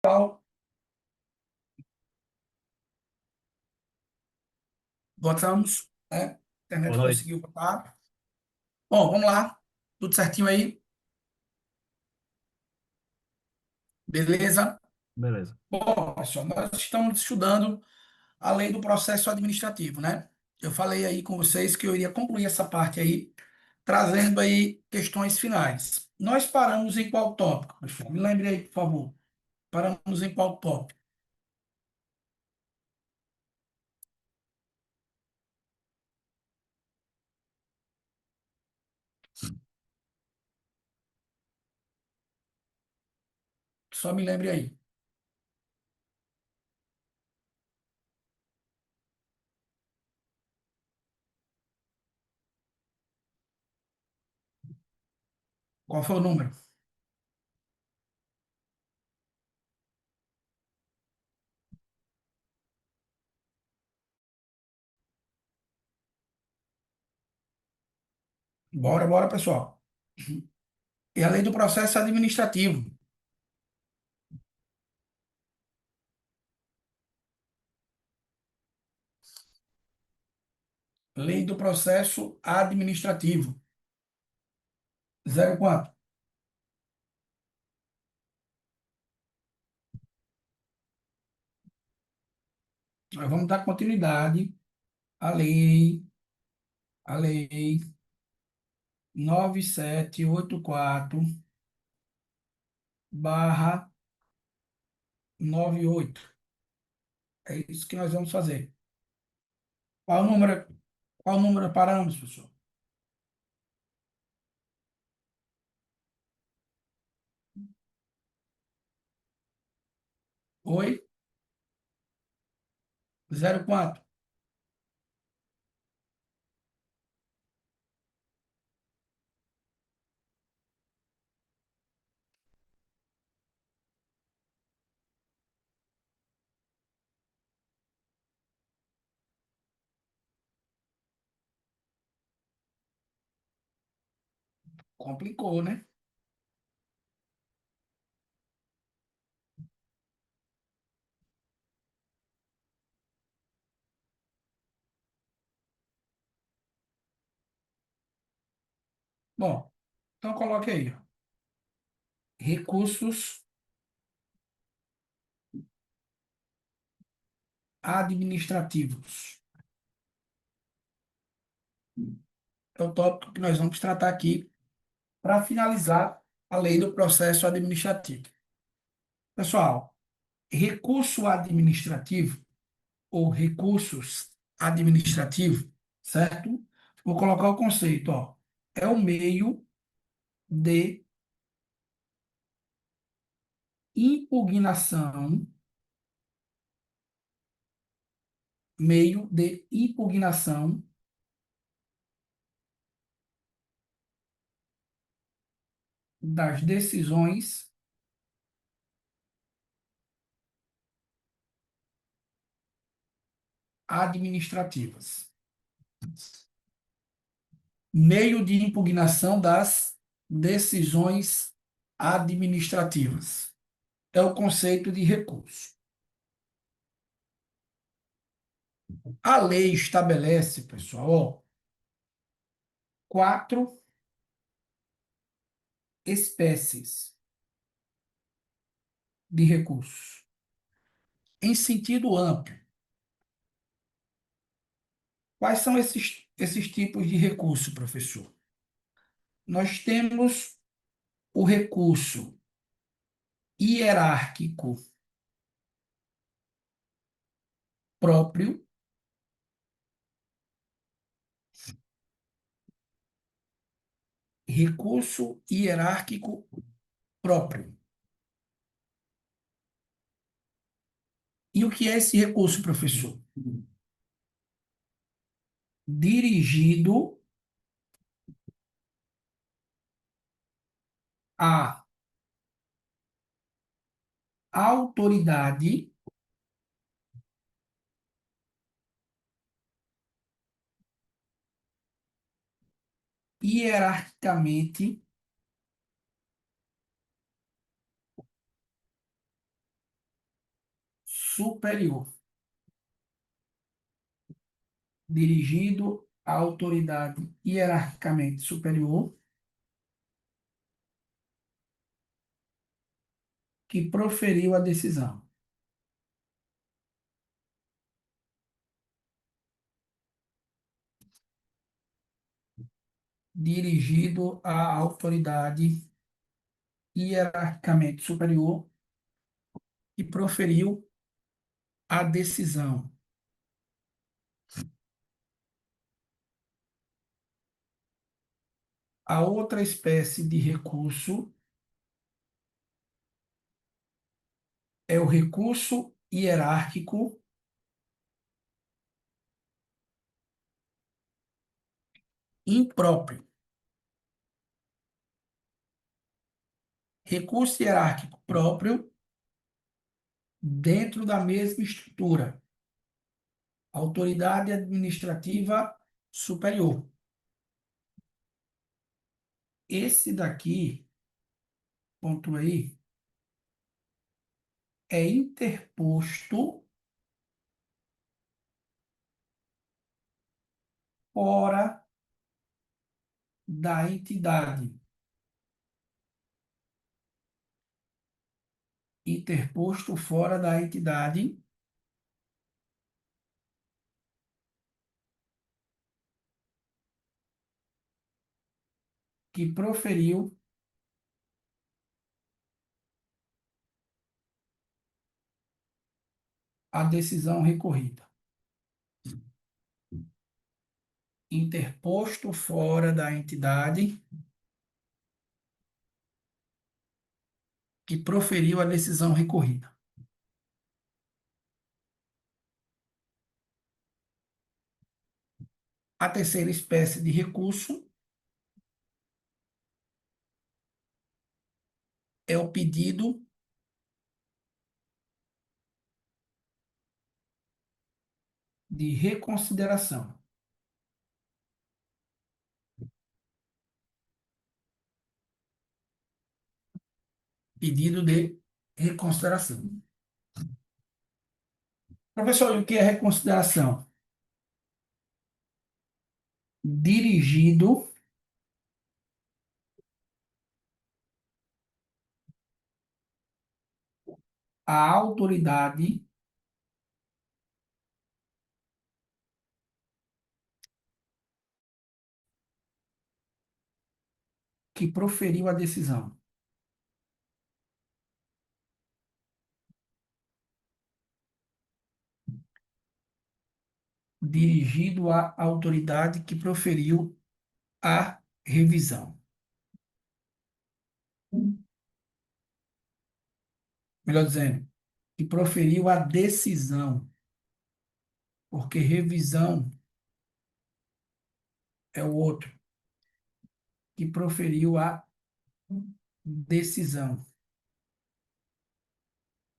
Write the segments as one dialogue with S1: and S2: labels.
S1: Pessoal, voltamos, né? A
S2: Boa
S1: internet
S2: noite.
S1: conseguiu botar. Bom, vamos lá. Tudo certinho aí? Beleza?
S2: Beleza.
S1: Bom, pessoal, nós estamos estudando a lei do processo administrativo, né? Eu falei aí com vocês que eu iria concluir essa parte aí, trazendo aí questões finais. Nós paramos em qual tópico, pessoal? Me lembre aí, por favor. Paramos em qual tópico? Só me lembre aí. Qual foi o número? Bora, bora, pessoal. E a lei do processo administrativo. Lei do processo administrativo. Zero quatro. Nós vamos dar continuidade à lei 9784/98. É isso que nós vamos fazer. Qual número, qual número paramos, professor? Oi? 04. Complicou, né? Bom, então coloque aí, ó. Recursos administrativos. É o tópico que nós vamos tratar aqui para finalizar a lei do processo administrativo. Pessoal, recurso administrativo ou recursos administrativos, certo? Vou colocar o conceito, ó. É o de impugnação, meio de impugnação das decisões administrativas. Meio de impugnação das decisões administrativas. É o conceito de recurso. A lei estabelece, pessoal, ó, quatro espécies de recursos. Em sentido amplo, quais são esses tipos de recurso, professor? Nós temos o recurso hierárquico próprio, recurso hierárquico próprio. E o que é esse recurso, professor? Dirigido à autoridade hierarquicamente superior, dirigido à autoridade hierarquicamente superior, que proferiu a decisão. Dirigido à autoridade hierarquicamente superior, que proferiu a decisão. A outra espécie de recurso é o recurso hierárquico impróprio. Recurso hierárquico próprio dentro da mesma estrutura. Autoridade administrativa superior. Esse daqui, ponto aí, é interposto fora da entidade. Interposto fora da entidade que proferiu a decisão recorrida. Interposto fora da entidade que proferiu a decisão recorrida. A terceira espécie de recurso é o pedido de reconsideração. Pedido de reconsideração. Professor, e o que é reconsideração? Dirigido à autoridade que proferiu a decisão. Dirigido à autoridade que proferiu a revisão. Melhor dizendo, que proferiu a decisão, porque revisão é o outro, que proferiu a decisão.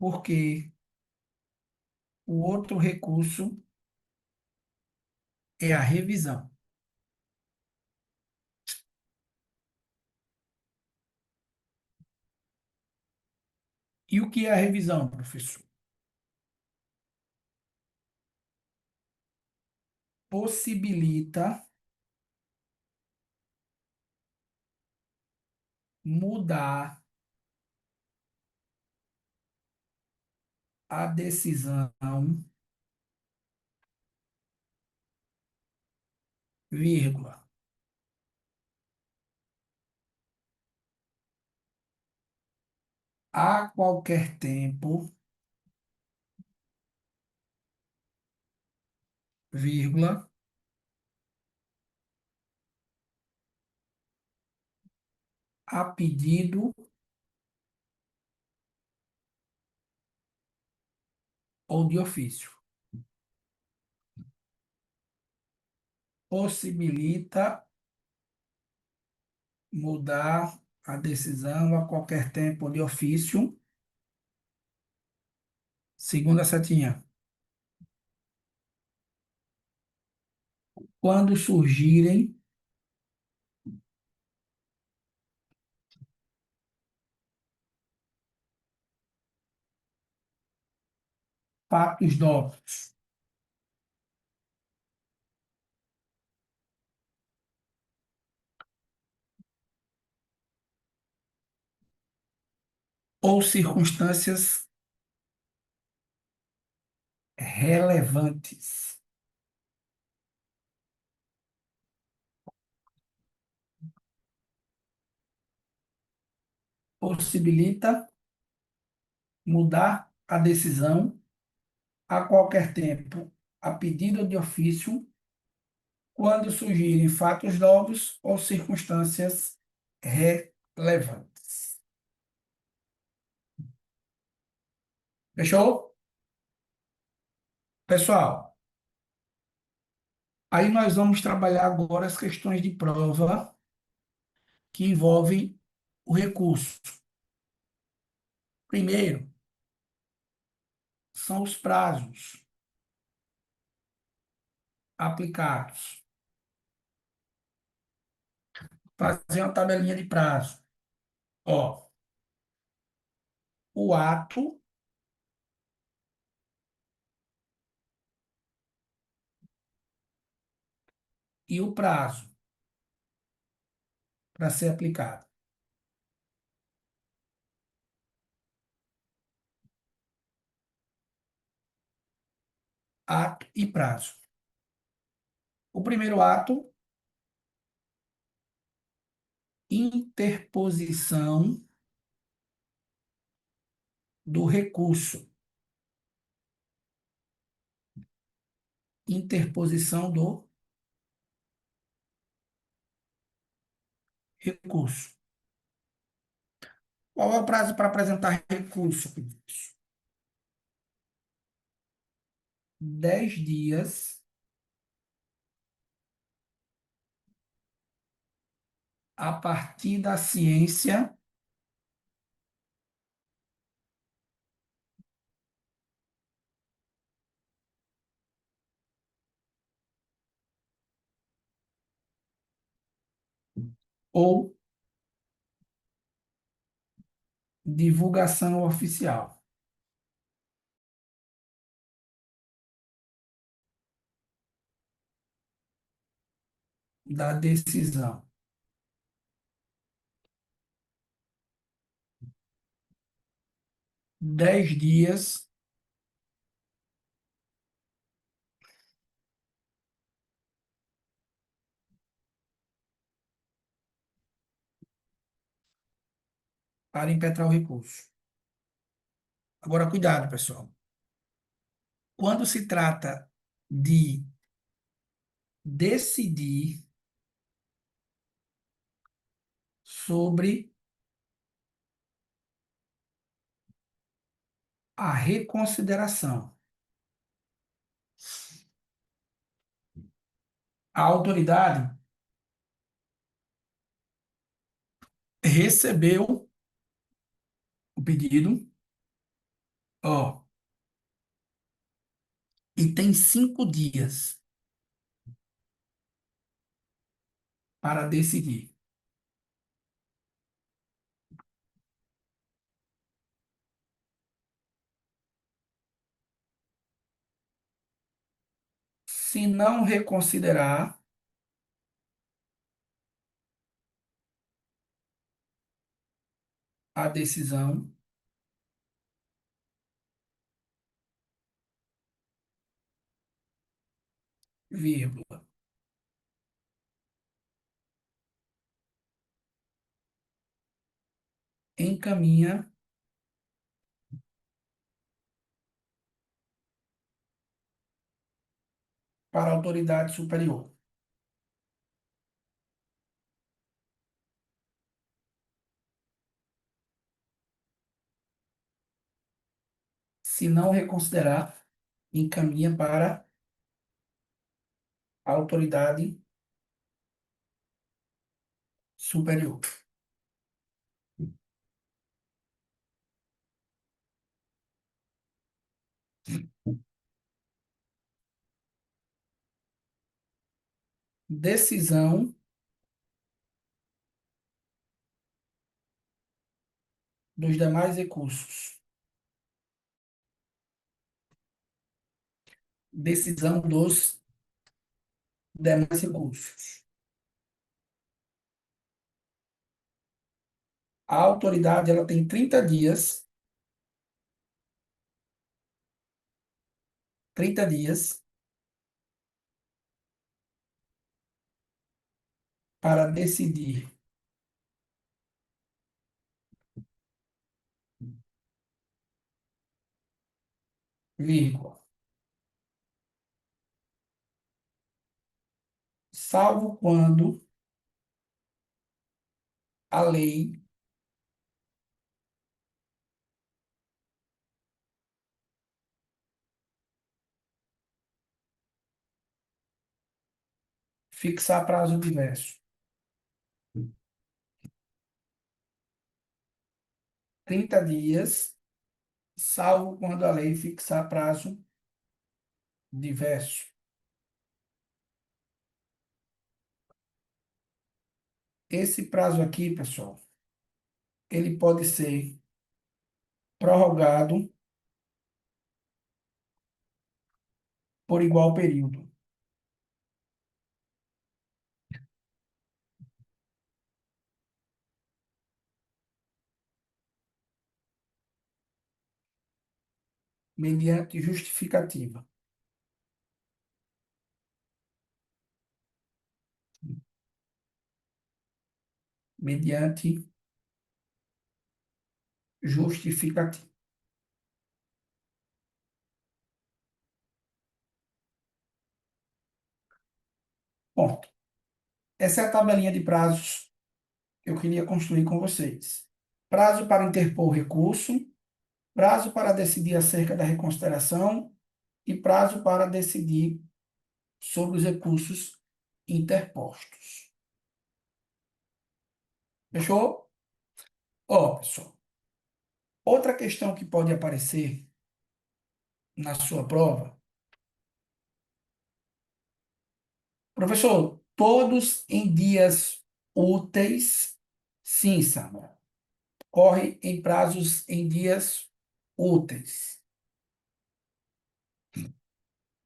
S1: Porque o outro recurso é a revisão. E o que é a revisão, professor? Possibilita mudar a decisão, vírgula, a qualquer tempo, vírgula, a pedido ou de ofício. Possibilita mudar a decisão a qualquer tempo ou de ofício. Segunda setinha. Quando surgirem fatos novos, ou circunstâncias relevantes. Possibilita mudar a decisão a qualquer tempo, a pedido de ofício, quando surgirem fatos novos ou circunstâncias relevantes. Fechou? Pessoal, aí nós vamos trabalhar agora as questões de prova que envolvem o recurso. Primeiro, são os prazos aplicados. Fazer uma tabelinha de prazo. Ó, o ato e o prazo para ser aplicado. Ato e prazo. O primeiro ato, interposição do recurso. Interposição do recurso. Qual é o prazo para apresentar recurso? 10 dias a partir da ciência ou divulgação oficial da decisão. Dez dias para impetrar o recurso. Agora, cuidado, pessoal. Quando se trata de decidir sobre a reconsideração, a autoridade recebeu o pedido, ó, e tem 5 dias para decidir. Se não reconsiderar a decisão, vírgula, encaminha para a autoridade superior. Se não reconsiderar, encaminha para a autoridade superior. Decisão dos demais recursos. decisão dos demais recursos. A autoridade ela tem 30 dias para decidir, vírgula, salvo quando a lei fixar prazo diverso. 30 dias, salvo quando a lei fixar prazo diverso. Esse prazo aqui, pessoal, ele pode ser prorrogado por igual período, mediante justificativa. Mediante justificativa. Ponto. Essa é a tabelinha de prazos que eu queria construir com vocês. Prazo para interpor recurso, prazo para decidir acerca da reconsideração e prazo para decidir sobre os recursos interpostos. Fechou? Ó, pessoal, outra questão que pode aparecer na sua prova, professor, todos em dias úteis, sim, Samara, corre em prazos em dias úteis.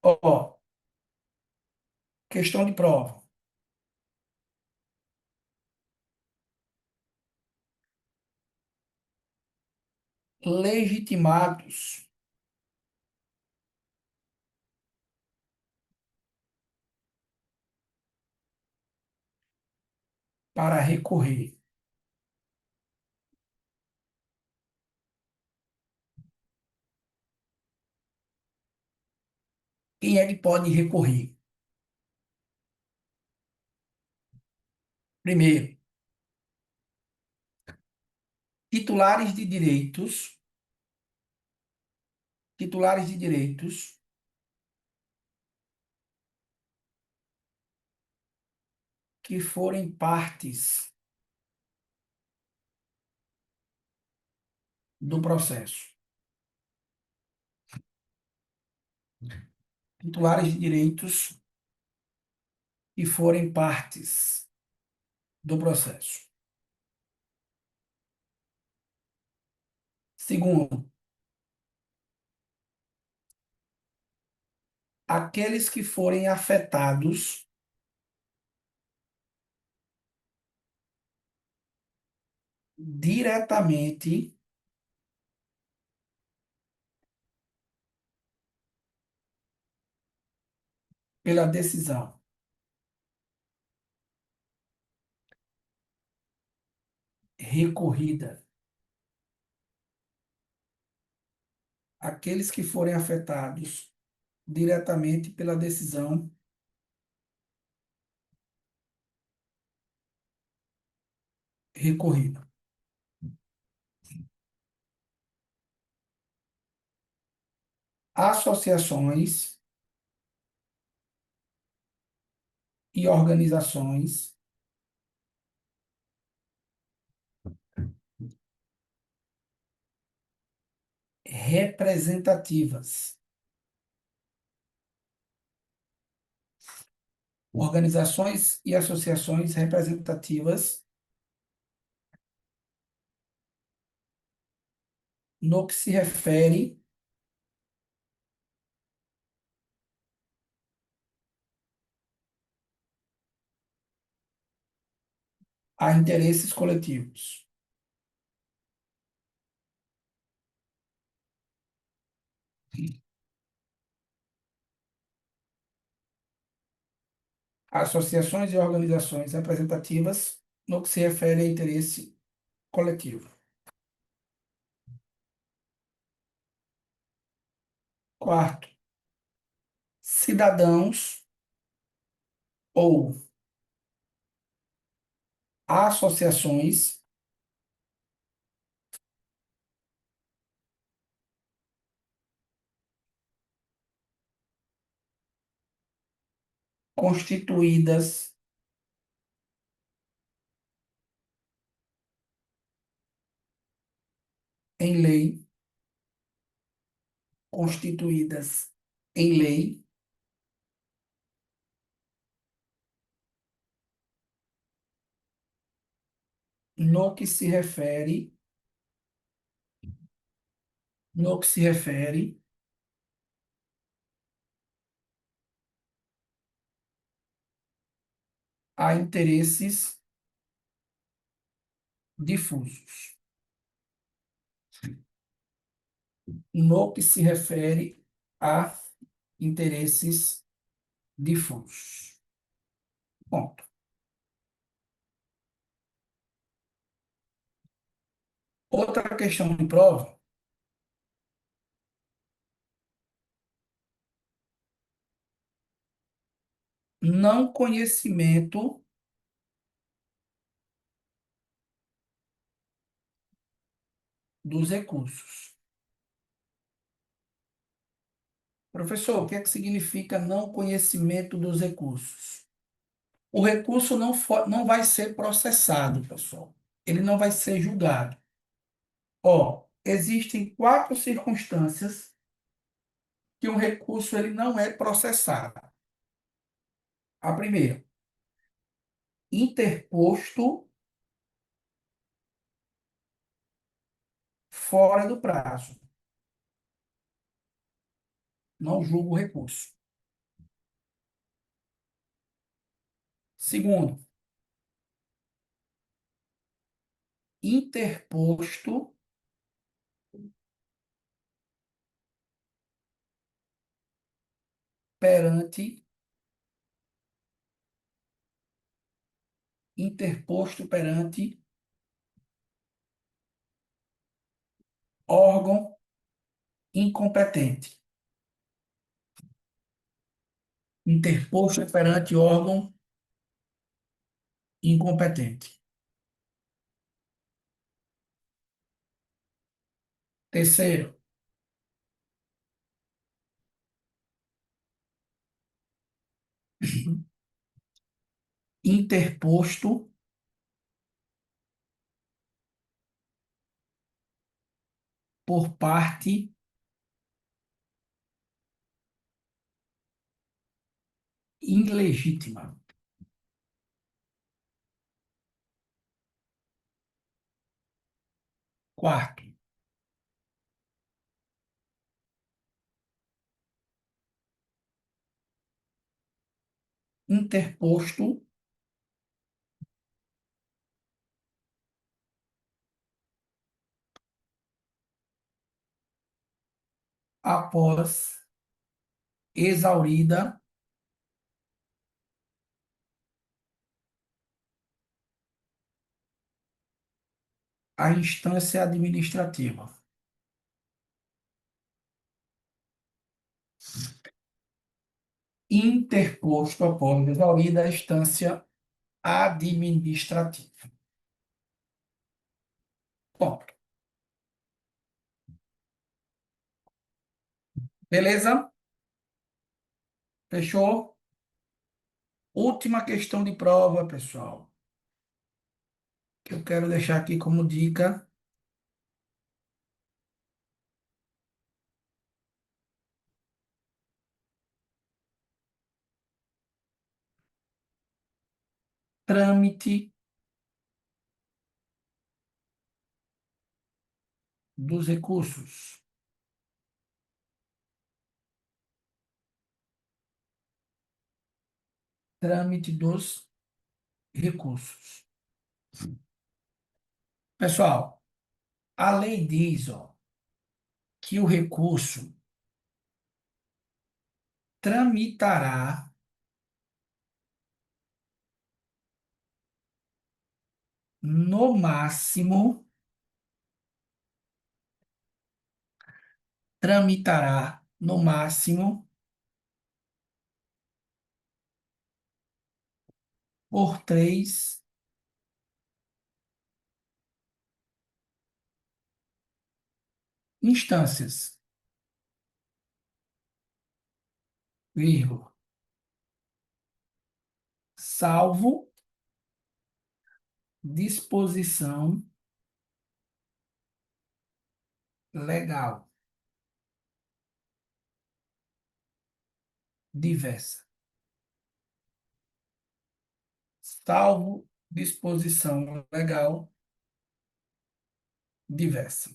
S1: Ó, questão de prova. Legitimados para recorrer. Quem é que pode recorrer? Primeiro, titulares de direitos que forem partes do processo. Titulares de direitos que forem partes do processo. Segundo, aqueles que forem afetados diretamente pela decisão recorrida. Aqueles que forem afetados diretamente pela decisão recorrida. Associações e organizações representativas. Organizações e associações representativas no que se refere a interesses coletivos. Associações e organizações representativas no que se refere a interesse coletivo. Quarto, cidadãos ou associações constituídas em lei, constituídas em lei, no que se refere, no que se refere a interesses difusos. No que se refere a interesses difusos. Ponto. Outra questão de prova, não conhecimento dos recursos. Professor, o que é que significa não conhecimento dos recursos? O recurso não vai ser processado, pessoal. Ele não vai ser julgado. Ó, existem quatro circunstâncias que um recurso ele não é processado. A primeira, interposto fora do prazo. Não julgo o recurso. Segundo, interposto perante interposto perante órgão incompetente. Interposto perante órgão incompetente. Terceiro, interposto por parte ilegítima. Quarto, interposto após exaurida a instância administrativa. Interposto após exaurida a instância administrativa. Ponto. Beleza? Fechou? Última questão de prova, pessoal, que eu quero deixar aqui como dica. Trâmite dos recursos. Trâmite dos recursos. Pessoal, a lei diz, ó, que o recurso tramitará no máximo, no máximo por 3 instâncias, vírgula, salvo disposição legal diversa. Salvo disposição legal diversa.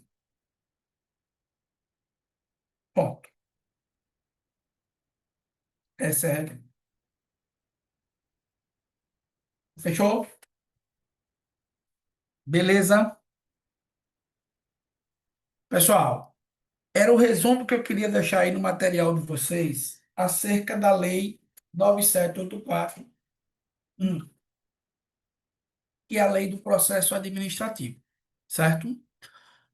S1: Ponto. Essa é a regra. Fechou? Beleza? Pessoal, era o resumo que eu queria deixar aí no material de vocês acerca da Lei 9784, que é a Lei do Processo Administrativo, certo? O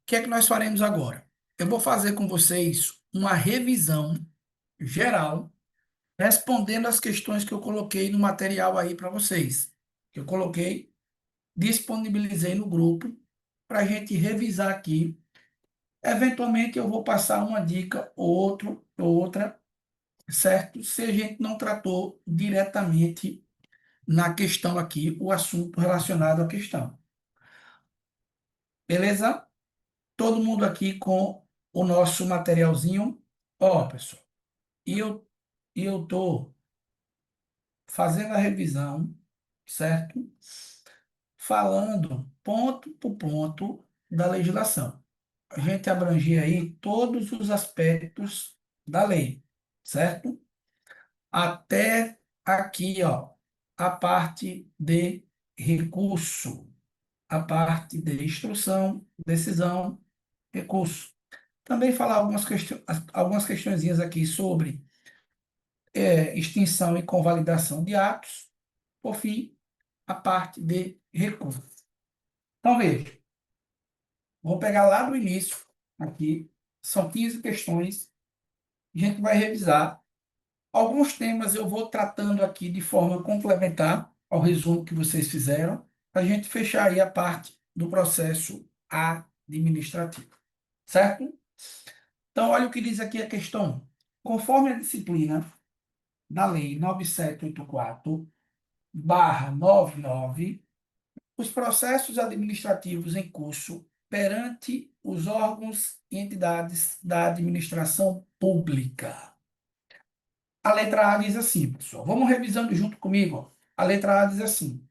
S1: que é que nós faremos agora? Eu vou fazer com vocês uma revisão geral, respondendo as questões que eu coloquei no material aí para vocês. Que eu coloquei, disponibilizei no grupo para a gente revisar aqui. Eventualmente eu vou passar uma dica ou outra, certo? Se a gente não tratou diretamente na questão aqui, o assunto relacionado à questão. Beleza? Todo mundo aqui com o nosso materialzinho. Ó, pessoal, e eu tô fazendo a revisão, certo? Falando ponto por ponto da legislação. A gente abrangia aí todos os aspectos da lei, certo? Até aqui, ó, a parte de recurso, a parte de instrução, decisão, recurso. Também falar algumas questõezinhas aqui sobre extinção e convalidação de atos. Por fim, a parte de recurso. Então, veja, vou pegar lá do início, aqui, são 15 questões, a gente vai revisar. Alguns temas eu vou tratando aqui de forma complementar ao resumo que vocês fizeram, para a gente fechar aí a parte do processo administrativo, certo? Então, olha o que diz aqui a questão. Conforme a disciplina da Lei 9784/99, os processos administrativos em curso perante os órgãos e entidades da administração pública. A letra A diz assim, pessoal. Vamos revisando junto comigo. Ó. A letra A diz assim: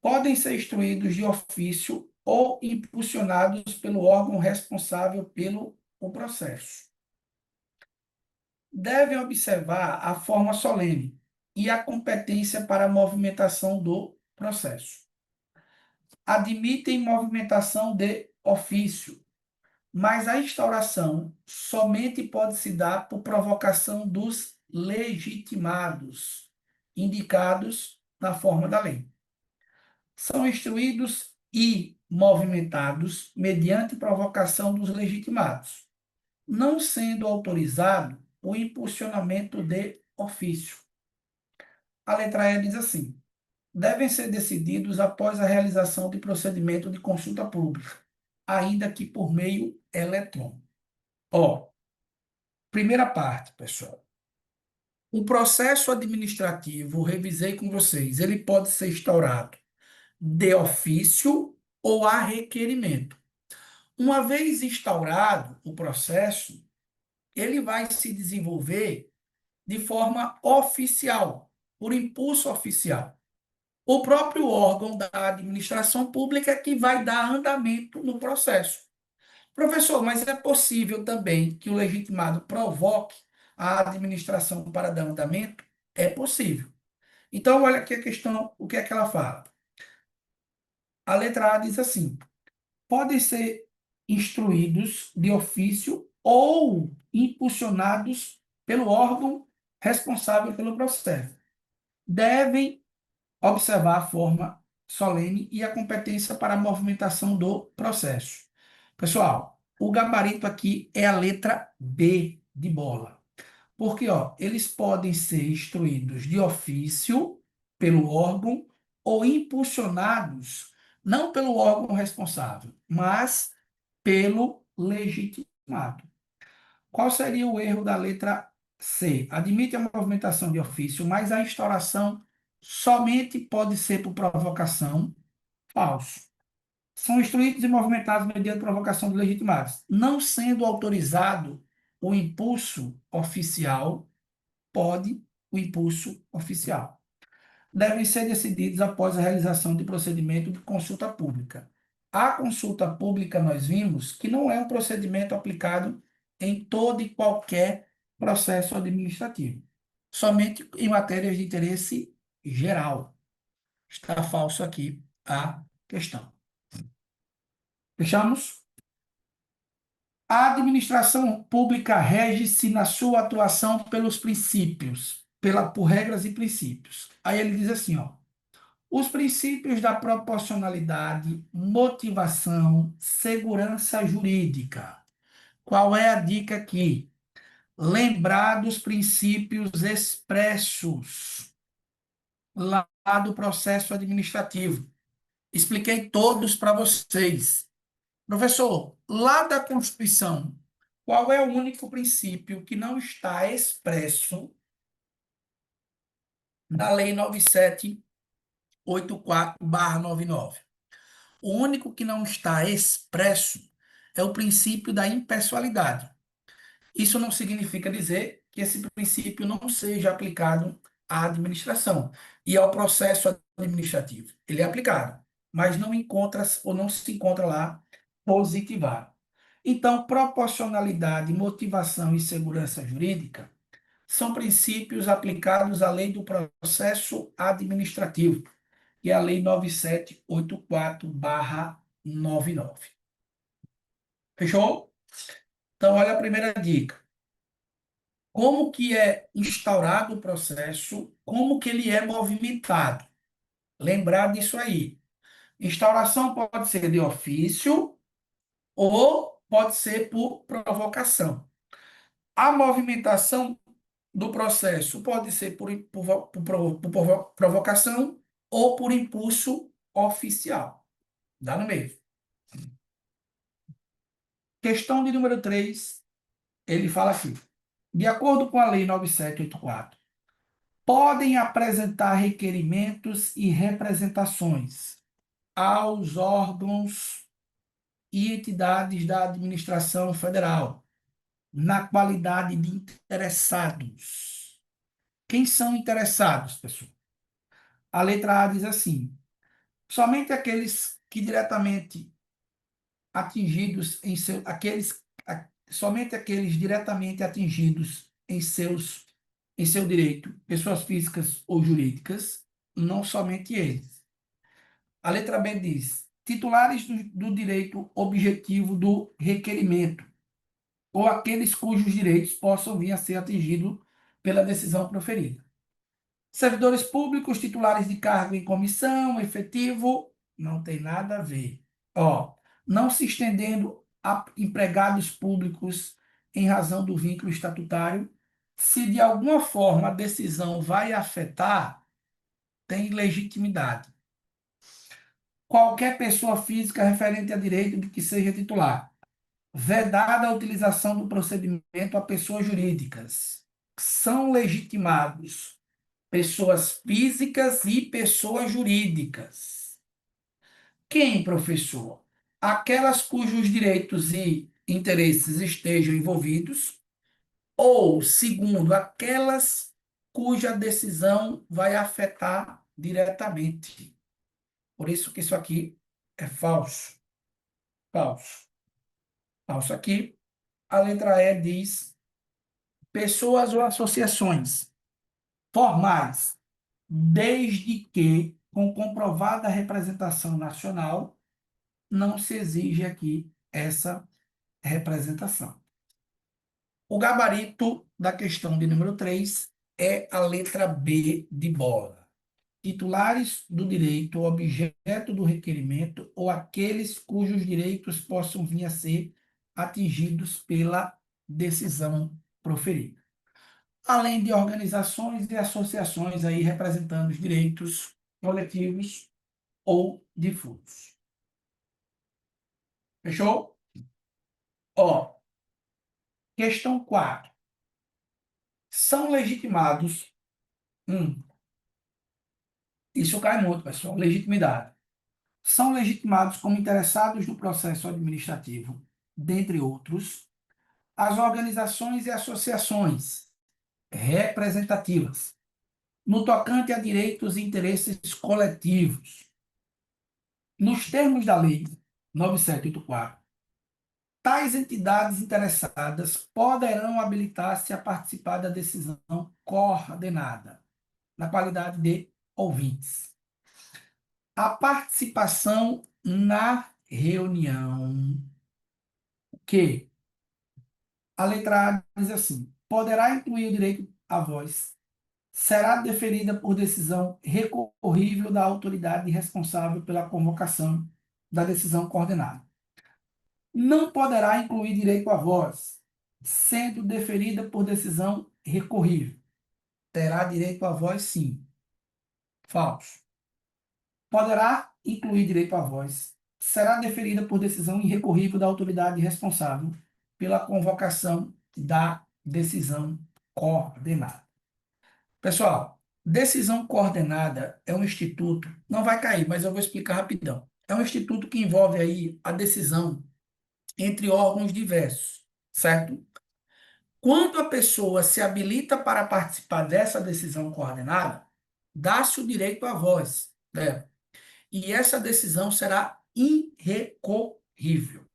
S1: podem ser instruídos de ofício ou impulsionados pelo órgão responsável pelo o processo. Devem observar a forma solene e a competência para a movimentação do processo. Admitem movimentação de ofício, mas a instauração somente pode se dar por provocação dos legitimados, indicados na forma da lei. São instruídos e movimentados mediante provocação dos legitimados, não sendo autorizado o impulsionamento de ofício. A letra E diz assim: devem ser decididos após a realização de procedimento de consulta pública, ainda que por meio eletrônico. Ó, primeira parte, pessoal. O processo administrativo, revisei com vocês, ele pode ser instaurado de ofício ou a requerimento. Uma vez instaurado o processo, ele vai se desenvolver de forma oficial, por impulso oficial. O próprio órgão da administração pública é que vai dar andamento no processo. Professor, mas é possível também que o legitimado provoque a administração para dar andamento? É possível. Então, olha aqui a questão, o que é que ela fala? A letra A diz assim: podem ser instruídos de ofício ou impulsionados pelo órgão responsável pelo processo. Devem observar a forma solene e a competência para a movimentação do processo. Pessoal, o gabarito aqui é a letra B de bola. Porque, ó, eles podem ser instruídos de ofício pelo órgão ou impulsionados, não pelo órgão responsável, mas pelo legitimado. Qual seria o erro da letra C? Admite a movimentação de ofício, mas a instauração somente pode ser por provocação. Falso. São instruídos e movimentados mediante provocação de legitimados. Não sendo autorizado o impulso oficial, pode o impulso oficial. Devem ser decididos após a realização de procedimento de consulta pública. A consulta pública, nós vimos que não é um procedimento aplicado em todo e qualquer processo administrativo, somente em matérias de interesse geral. Está falso aqui a questão. Fechamos? A administração pública rege-se na sua atuação pelos princípios, por regras e princípios. Aí ele diz assim, ó, os princípios da proporcionalidade, motivação, segurança jurídica. Qual é a dica aqui? Lembrar dos princípios expressos lá do processo administrativo. Expliquei todos para vocês. Professor, lá da Constituição, qual é o único princípio que não está expresso na Lei 9784/99? O único que não está expresso é o princípio da impessoalidade. Isso não significa dizer que esse princípio não seja aplicado à administração e ao processo administrativo. Ele é aplicado, mas não encontra ou não se encontra lá positivado. Então, proporcionalidade, motivação e segurança jurídica são princípios aplicados à lei do processo administrativo, que é a Lei 9784/99. Fechou? Então, olha a primeira dica. Como que é instaurado o processo, como que ele é movimentado. Lembrar disso aí. Instauração pode ser de ofício ou pode ser por provocação. A movimentação do processo pode ser por provocação ou por impulso oficial. Dá no meio. Questão de número 3, ele fala assim: de acordo com a Lei 9784, podem apresentar requerimentos e representações aos órgãos e entidades da administração federal, na qualidade de interessados. Quem são interessados, pessoal? A letra A diz assim: somente aqueles que diretamente atingidos em seu, somente aqueles diretamente atingidos em seu direito, pessoas físicas ou jurídicas, não somente eles. A letra B diz: titulares do direito objetivo do requerimento, ou aqueles cujos direitos possam vir a ser atingidos pela decisão proferida. Servidores públicos, titulares de cargo em comissão, efetivo, não tem nada a ver. Ó, não se estendendo a empregados públicos em razão do vínculo estatutário, se de alguma forma a decisão vai afetar, tem legitimidade. Qualquer pessoa física referente a direito de que seja titular. Vedada a utilização do procedimento a pessoas jurídicas. São legitimados pessoas físicas e pessoas jurídicas. Quem, professor? Aquelas cujos direitos e interesses estejam envolvidos, ou, segundo, aquelas cuja decisão vai afetar diretamente. Por isso que isso aqui é falso. Falso. Falso aqui. A letra E diz pessoas ou associações formais, desde que com comprovada representação nacional, não se exige aqui essa representação. O gabarito da questão de número 3 é a letra B de bola. Titulares do direito, objeto do requerimento ou aqueles cujos direitos possam vir a ser atingidos pela decisão proferida. Além de organizações e associações aí representando os direitos coletivos ou difusos. Fechou? Ó, questão 4. São legitimados. Isso cai muito, pessoal. Legitimidade. São legitimados como interessados no processo administrativo, dentre outros, as organizações e associações representativas, no tocante a direitos e interesses coletivos. Nos termos da Lei 9784, tais entidades interessadas poderão habilitar-se a participar da decisão coordenada, na qualidade de ouvintes. A participação na reunião, que a letra A diz assim: poderá incluir o direito à voz, será deferida por decisão recorrível da autoridade responsável pela convocação da decisão coordenada. Não poderá incluir direito à voz, sendo deferida por decisão recorrível. Terá direito à voz, sim. Falso. Poderá incluir direito à voz, será deferida por decisão irrecorrível da autoridade responsável pela convocação da decisão coordenada. Pessoal, decisão coordenada é um instituto, não vai cair, mas eu vou explicar rapidão. É um instituto que envolve aí a decisão entre órgãos diversos, certo? Quando a pessoa se habilita para participar dessa decisão coordenada, dá-se o direito à voz, né? E essa decisão será irrecorrível.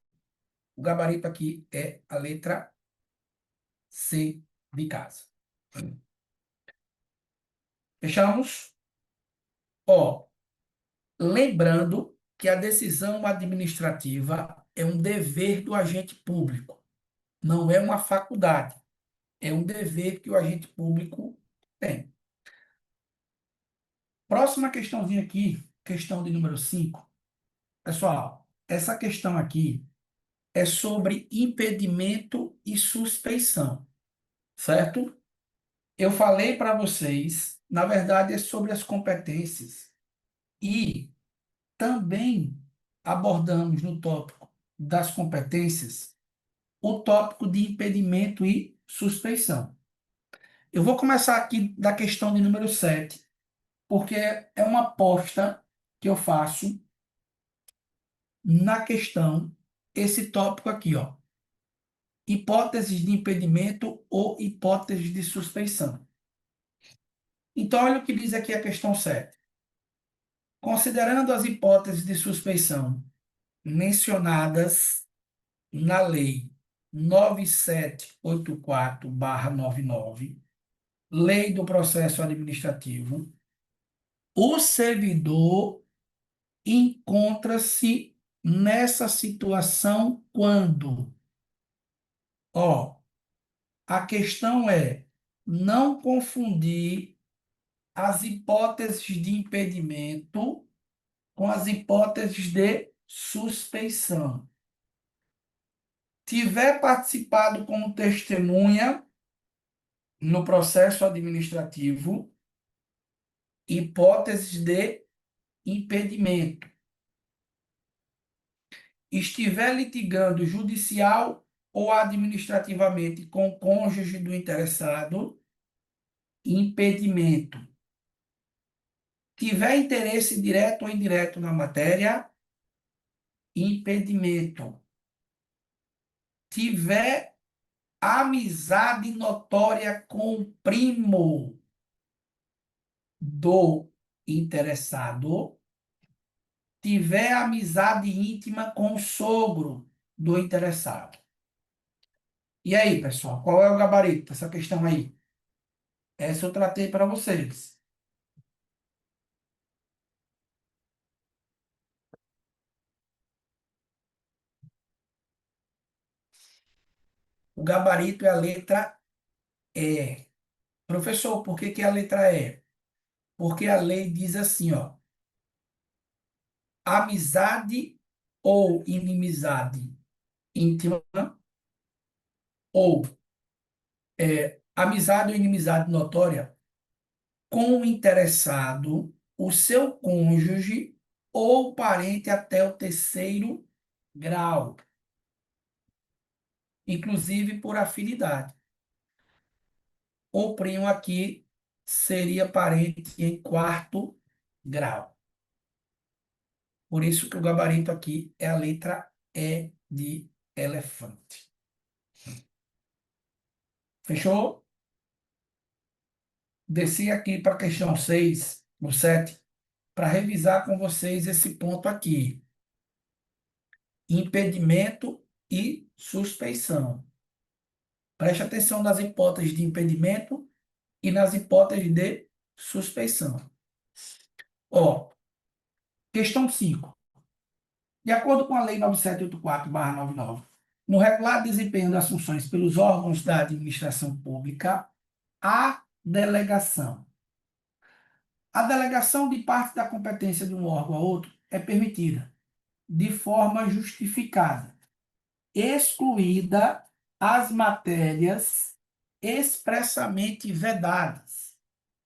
S1: O gabarito aqui é a letra C de casa. Fechamos? Ó, lembrando que a decisão administrativa é um dever do agente público, não é uma faculdade, é um dever que o agente público tem. Próxima questãozinha aqui, questão de número 5. Pessoal, essa questão aqui é sobre impedimento e suspeição, certo? Eu falei para vocês, na verdade, é sobre as competências e também abordamos no tópico das competências o tópico de impedimento e suspeição. Eu vou começar aqui da questão de número 7, porque é uma aposta que eu faço na questão, esse tópico aqui, ó. Hipóteses de impedimento ou hipóteses de suspeição. Então, olha o que diz aqui a questão 7. Considerando as hipóteses de suspeição mencionadas na Lei 9784/99, Lei do Processo Administrativo, o servidor encontra-se nessa situação quando, ó, a questão é não confundir as hipóteses de impedimento com as hipóteses de suspeição. Tiver participado como testemunha no processo administrativo, hipóteses de impedimento. Estiver litigando judicial ou administrativamente com o cônjuge do interessado, impedimento. Tiver interesse direto ou indireto na matéria, impedimento. Tiver amizade notória com o primo do interessado, tiver amizade íntima com o sogro do interessado. E aí, pessoal, qual é o gabarito dessa questão aí? Essa eu tratei para vocês. O gabarito é a letra E. Professor, por que que é a letra E? Porque a lei diz assim, ó, amizade ou inimizade íntima, ou amizade ou inimizade notória com o interessado, o seu cônjuge ou parente até o terceiro grau, inclusive por afinidade. O primo aqui seria parente em quarto grau. Por isso que o gabarito aqui é a letra E de elefante. Fechou? Desci aqui para a questão 6, no 7, para revisar com vocês esse ponto aqui. Impedimento e suspeição. Preste atenção nas hipóteses de impedimento e nas hipóteses de suspeição. Ó, questão 5. De acordo com a Lei 9784/99, no regular desempenho das funções pelos órgãos da administração pública, a delegação. A delegação de parte da competência de um órgão a outro é permitida, de forma justificada, excluída as matérias expressamente vedadas,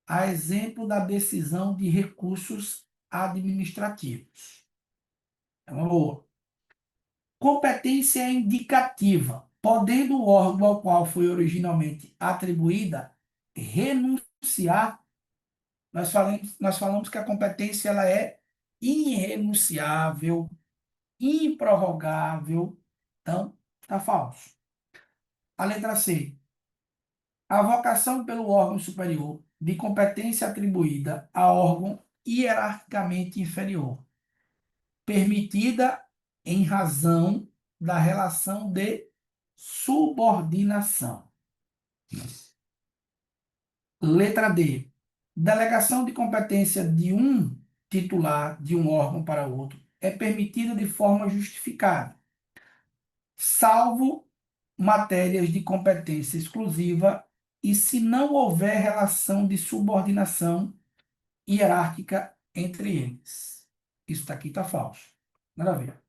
S1: a exemplo da decisão de recursos administrativos. É uma boa. Competência indicativa, podendo o órgão ao qual foi originalmente atribuída renunciar. Nós falamos que a competência ela é irrenunciável, improrrogável. Então, está falso. A letra C. A vocação pelo órgão superior de competência atribuída a órgão hierarquicamente inferior, permitida em razão da relação de subordinação. Letra D. Delegação de competência de um titular de um órgão para outro é permitida de forma justificada, salvo matérias de competência exclusiva e se não houver relação de subordinação hierárquica entre eles. Isso daqui está falso. Nada a ver.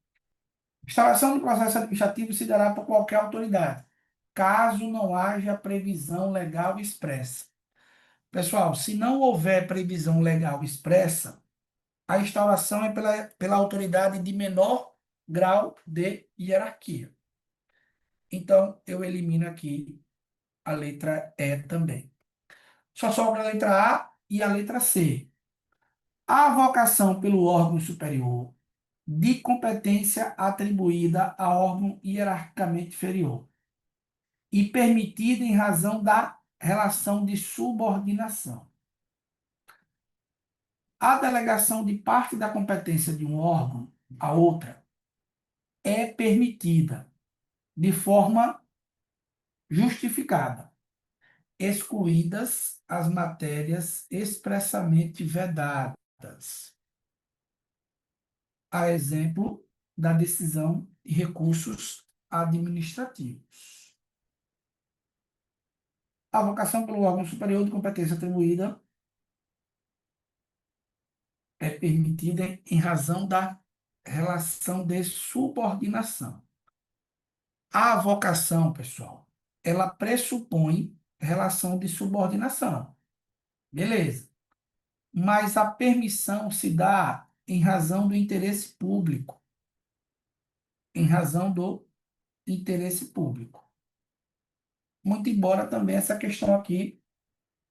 S1: Instalação do processo administrativo se dará por qualquer autoridade, caso não haja previsão legal expressa. Pessoal, se não houver previsão legal expressa, a instauração é pela autoridade de menor grau de hierarquia. Então, eu elimino aqui a letra E também. Só sobra a letra A e a letra C. A vocação pelo órgão superior de competência atribuída a órgão hierarquicamente inferior e permitida em razão da relação de subordinação. A delegação de parte da competência de um órgão a outra é permitida de forma justificada, excluídas as matérias expressamente vedadas, a exemplo da decisão de recursos administrativos. A vocação pelo órgão superior de competência atribuída é permitida em razão da relação de subordinação. A vocação, pessoal, ela pressupõe relação de subordinação. Beleza. Mas a permissão se dá em razão do interesse público. Em razão do interesse público. Muito embora também essa questão aqui,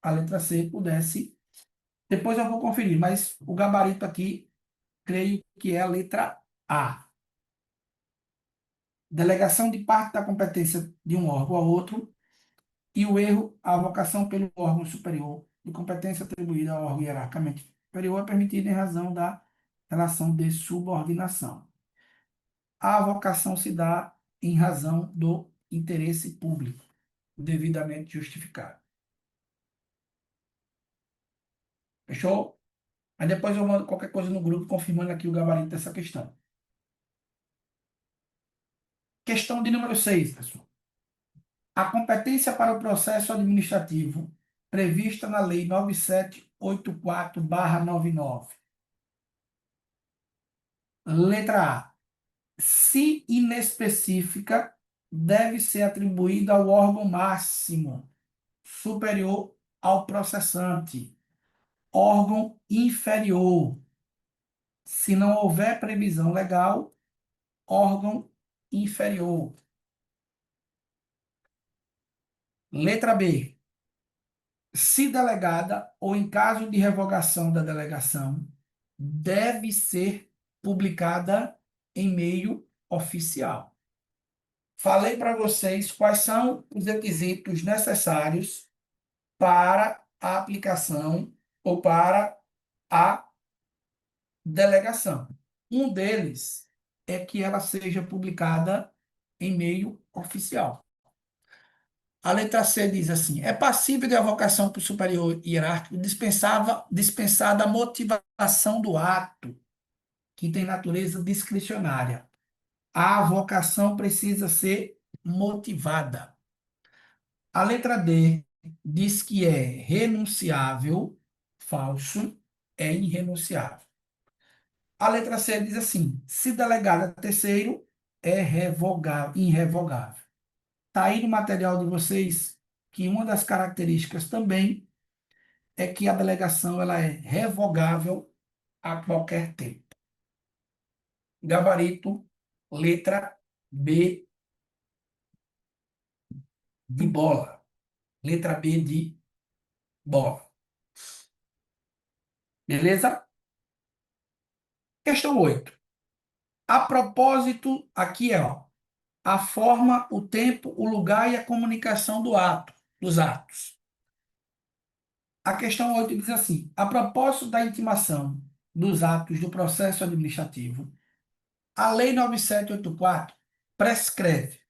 S1: a letra C, pudesse. Depois eu vou conferir, mas o gabarito aqui, creio que é a letra A. Delegação de parte da competência de um órgão ao outro e o erro, a avocação pelo órgão superior de competência atribuída ao órgão hierarquicamente superior é permitida em razão da relação de subordinação. A avocação se dá em razão do interesse público, devidamente justificado. Fechou? Aí depois eu mando qualquer coisa no grupo confirmando aqui o gabarito dessa questão. Questão de número 6, pessoal. A competência para o processo administrativo prevista na Lei 9784/99. Letra A. Se inespecífica, deve ser atribuída ao órgão máximo superior ao processante, órgão inferior. Se não houver previsão legal, órgão inferior. Letra B. Se delegada ou em caso de revogação da delegação, deve ser publicada em meio oficial. Falei para vocês quais são os requisitos necessários para a aplicação ou para a delegação. Um deles é que ela seja publicada em meio oficial. A letra C diz assim: é passível de avocação por superior hierárquico dispensada a motivação do ato, que tem natureza discricionária. A avocação precisa ser motivada. A letra D diz que é renunciável, falso, é irrenunciável. A letra C diz assim: se delegado a terceiro, é irrevogável. Está aí no material de vocês que uma das características também é que a delegação ela é revogável a qualquer tempo. Gabarito, letra B de bola. Letra B de bola. Beleza? Questão 8. A propósito, aqui é ó, a forma, o tempo, o lugar e a comunicação dos atos. A questão 8 diz assim: a propósito da intimação dos atos do processo administrativo, a Lei 9784 prescreve. O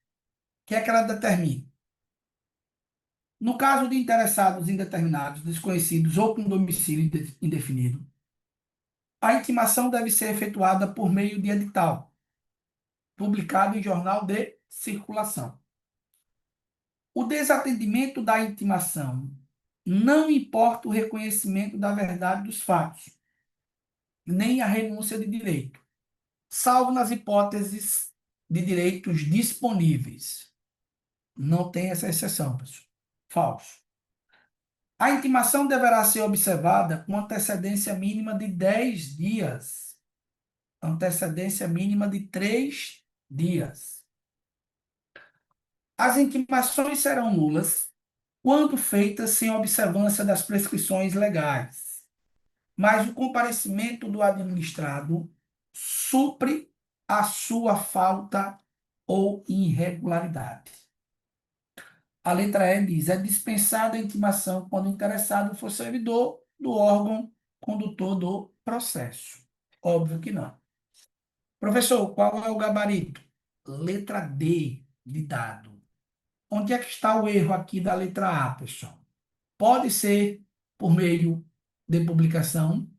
S1: que é que ela determina? No caso de interessados indeterminados, desconhecidos ou com domicílio indefinido, a intimação deve ser efetuada por meio de edital, publicado em jornal de circulação. O desatendimento da intimação não importa o reconhecimento da verdade dos fatos, nem a renúncia de direito, salvo nas hipóteses de direitos disponíveis. Não tem essa exceção, pessoal. Falso. A intimação deverá ser observada com antecedência mínima de 10 dias. Antecedência mínima de 3 dias. As intimações serão nulas quando feitas sem observância das prescrições legais, mas o comparecimento do administrado supre a sua falta ou irregularidade. A letra E diz: é dispensada a intimação quando o interessado for servidor do órgão condutor do processo. Óbvio que não. Professor, qual é o gabarito? Letra D de dado. Onde é que está o erro aqui da letra A, pessoal? Pode ser por meio de publicação,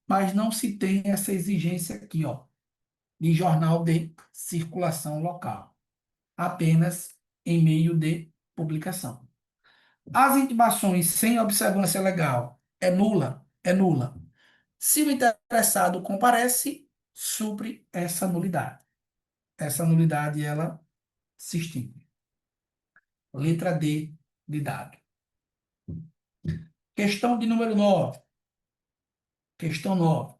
S1: mas não se tem essa exigência aqui, ó, de jornal de circulação local. Apenas em meio de publicação. As intimações sem observância legal é nula? É nula. Se o interessado comparece, supre essa nulidade. Essa nulidade, ela se extingue. Letra D de dado. Questão de número 9. Questão 9.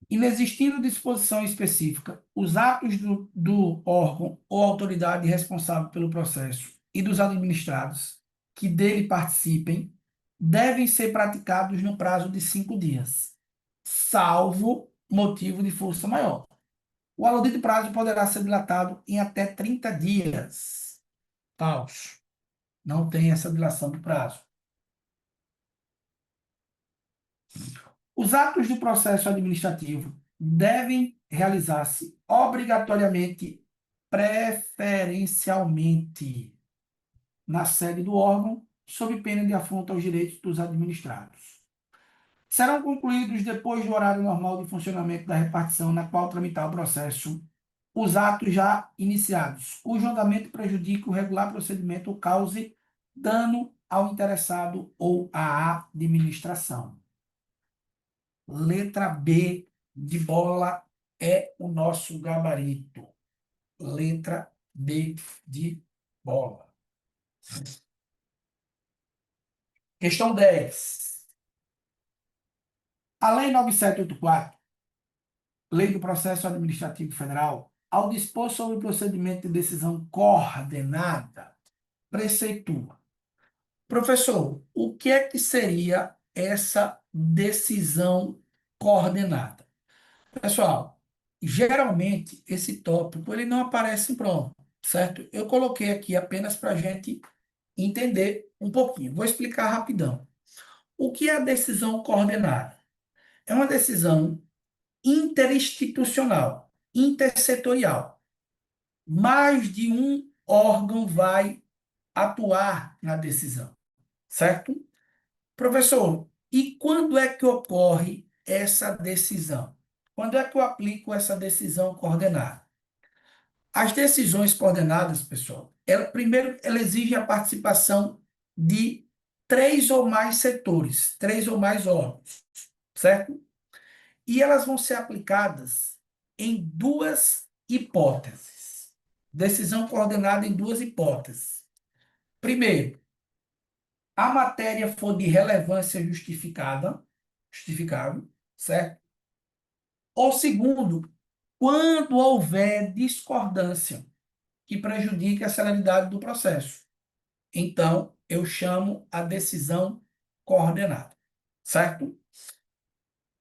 S1: Inexistindo disposição específica, os atos do órgão ou autoridade responsável pelo processo e dos administrados que dele participem devem ser praticados no prazo de 5 dias, salvo motivo de força maior. O aludido prazo poderá ser dilatado em até 30 dias. Falso. Não tem essa dilação do prazo. Os atos do processo administrativo devem realizar-se obrigatoriamente, preferencialmente, na sede do órgão, sob pena de afronta aos direitos dos administrados. Serão concluídos depois do horário normal de funcionamento da repartição na qual tramitar o processo os atos já iniciados, cujo andamento prejudique o regular procedimento ou cause dano ao interessado ou à administração. Letra B de bola é o nosso gabarito. Letra B de bola. Questão 10. A Lei 9784, Lei do Processo Administrativo Federal, ao dispor sobre o procedimento de decisão coordenada, preceitua. Professor, o que é que seria essa decisão coordenada? Pessoal, geralmente esse tópico ele não aparece em prova, certo? Eu coloquei aqui apenas para a gente entender um pouquinho. Vou explicar rapidão. O que é a decisão coordenada? É uma decisão interinstitucional, intersetorial. Mais de um órgão vai atuar na decisão, certo? Professor, e quando é que ocorre essa decisão? Quando é que eu aplico essa decisão coordenada? As decisões coordenadas, pessoal, primeiro, ela exige a participação de três ou mais setores, três ou mais órgãos, certo? E elas vão ser aplicadas em duas hipóteses. Decisão coordenada em duas hipóteses. Primeiro, a matéria for de relevância justificável, certo? Ou segundo, quando houver discordância que prejudique a celeridade do processo. Então, eu chamo a decisão coordenada, certo?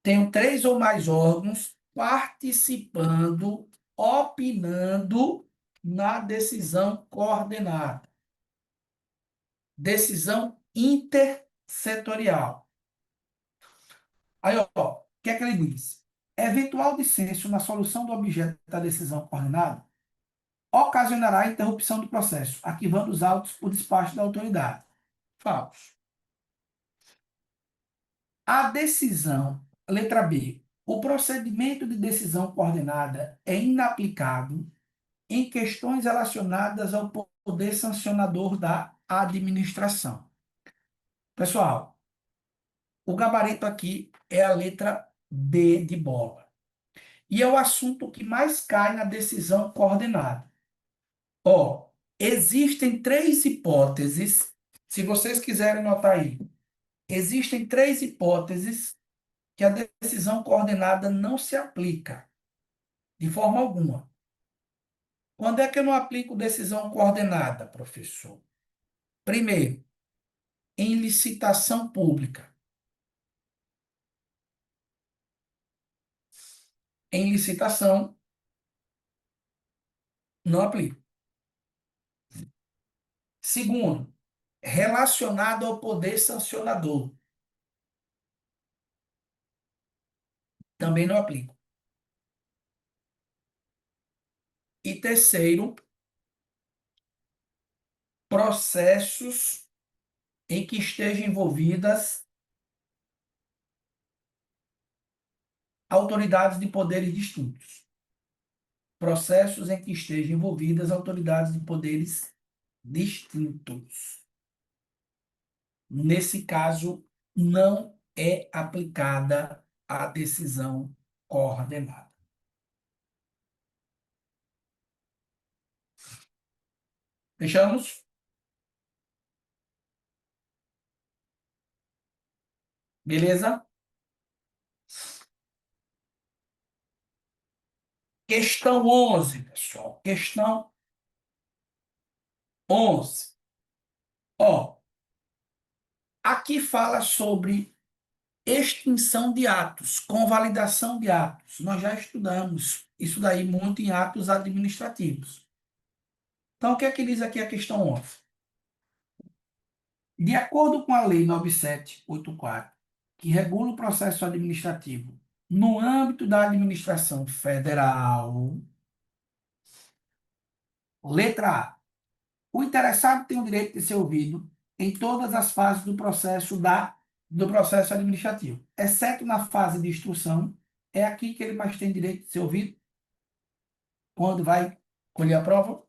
S1: Tenho três ou mais órgãos participando, opinando na decisão coordenada. Decisão intersetorial. Aí, ó, o que é que ele diz? Eventual dissenso na solução do objeto da decisão coordenada ocasionará a interrupção do processo, arquivando os autos por despacho da autoridade. Falso. A decisão, letra B, o procedimento de decisão coordenada é inaplicável em questões relacionadas ao poder sancionador da administração. Pessoal, o gabarito aqui é a letra B de bola. E é o assunto que mais cai na decisão coordenada. Ó, existem três hipóteses, se vocês quiserem notar aí, existem três hipóteses que a decisão coordenada não se aplica, de forma alguma. Quando é que eu não aplico decisão coordenada, professor? Primeiro, em licitação pública. Em licitação, não aplico. Segundo, relacionado ao poder sancionador. Também não aplico. E terceiro, processos em que estejam envolvidas autoridades de poderes distintos. Processos em que estejam envolvidas autoridades de poderes distintos. Nesse caso, não é aplicada a decisão coordenada. Fechamos? Beleza? Questão 11, pessoal. Questão 11. Ó, aqui fala sobre extinção de atos, convalidação de atos. Nós já estudamos isso daí muito em atos administrativos. Então, o que é que diz aqui a questão 11? De acordo com a Lei 9784, que regula o processo administrativo no âmbito da administração federal, letra A. O interessado tem o direito de ser ouvido em todas as fases do processo administrativo, exceto na fase de instrução. É aqui que ele mais tem direito de ser ouvido? quando vai colher a prova.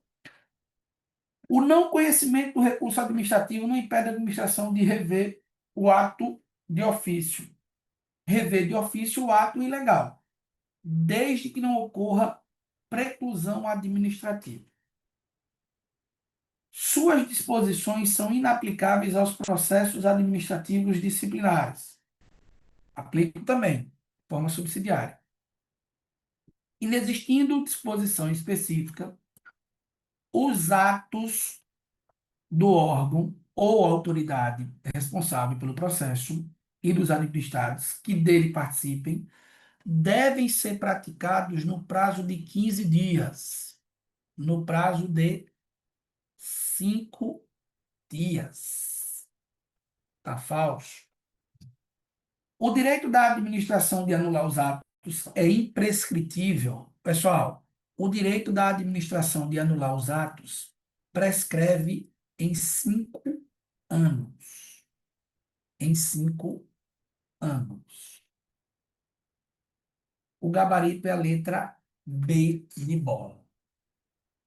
S1: O não conhecimento do recurso administrativo não impede a administração de rever o ato de ofício. Rever de ofício o ato ilegal, desde que não ocorra preclusão administrativa. Suas disposições são inaplicáveis aos processos administrativos disciplinares. Aplico também, de forma subsidiária. Inexistindo disposição específica, os atos do órgão ou autoridade responsável pelo processo e dos administrados que dele participem devem ser praticados no prazo de 15 dias, no prazo de 5 dias. Tá falso? O direito da administração de anular os atos é imprescritível. Pessoal, o direito da administração de anular os atos prescreve em 5 anos. Em 5 anos. O gabarito é a letra B de bola.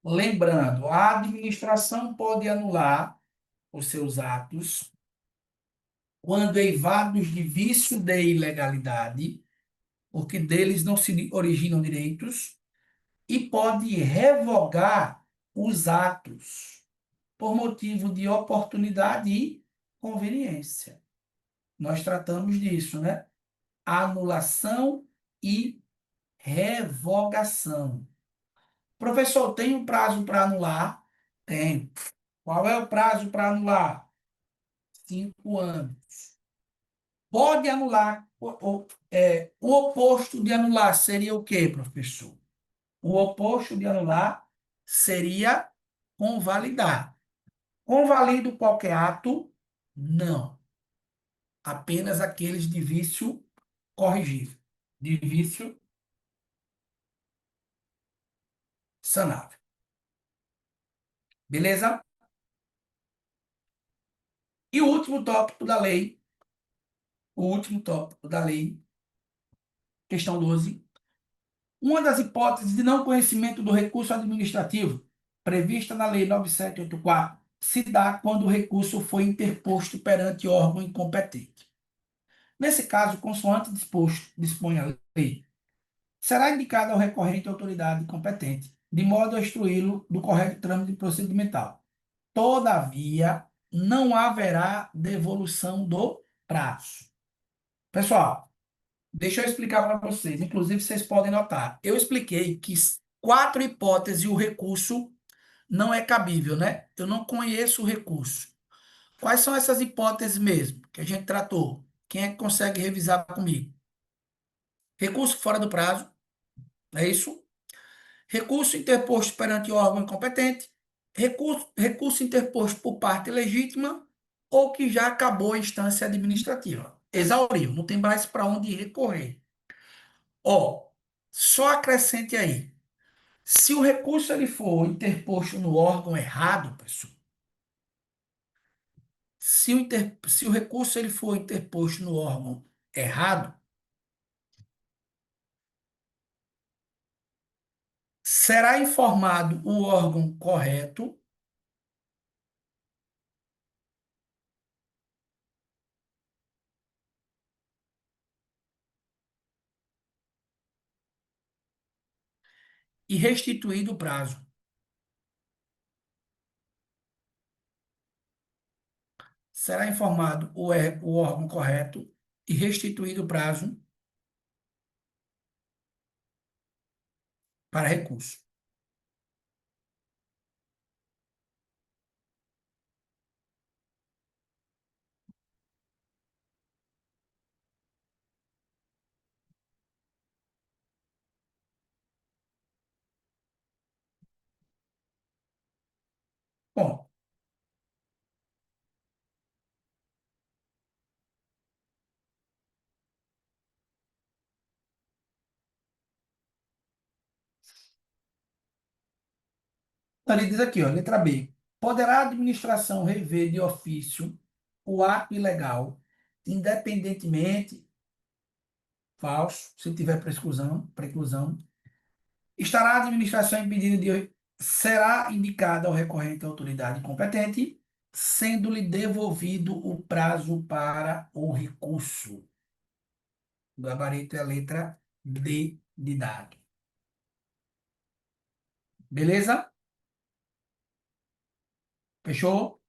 S1: Lembrando, a administração pode anular os seus atos quando eivados de vício de ilegalidade, porque deles não se originam direitos, e pode revogar os atos por motivo de oportunidade e conveniência. Nós tratamos disso, né? Anulação e revogação. Professor, tem um prazo para anular? Tem. Qual é o prazo para anular? 5 anos. Pode anular. O oposto de anular seria o quê, professor? O oposto de anular seria convalidar. Convalido qualquer ato? Não. Apenas aqueles de vício corrigível, de vício sanável. Beleza? E o último tópico da lei, questão 12. Uma das hipóteses de não conhecimento do recurso administrativo prevista na Lei 9784 se dá quando o recurso foi interposto perante órgão incompetente. Nesse caso, consoante disposto, dispõe a lei, será indicada ao recorrente a autoridade competente, de modo a instruí-lo do correto trâmite procedimental. Todavia, não haverá devolução do prazo. Pessoal, deixa eu explicar para vocês. Inclusive, vocês podem notar. Eu expliquei que 4 hipóteses e o recurso não é cabível, né? Eu não conheço o recurso. Quais são essas hipóteses mesmo que a gente tratou? Quem é que consegue revisar comigo? Recurso fora do prazo, não é isso? Recurso interposto perante órgão incompetente, recurso interposto por parte legítima ou que já acabou a instância administrativa. Exauriu, não tem mais para onde recorrer. Ó, só acrescente aí. Se o recurso ele for interposto no órgão errado, pessoal, se o recurso ele for interposto no órgão errado, será informado o órgão correto e restituído o prazo. Será informado o órgão correto e restituído o prazo para recurso. Bom, então ele diz aqui, ó, letra B. Poderá a administração rever de ofício o ato ilegal, independentemente, falso, se tiver preclusão, Estará a administração impedida de será indicada ao recorrente a autoridade competente, sendo-lhe devolvido o prazo para o recurso. O gabarito é a letra D de dado. Beleza? Fechou?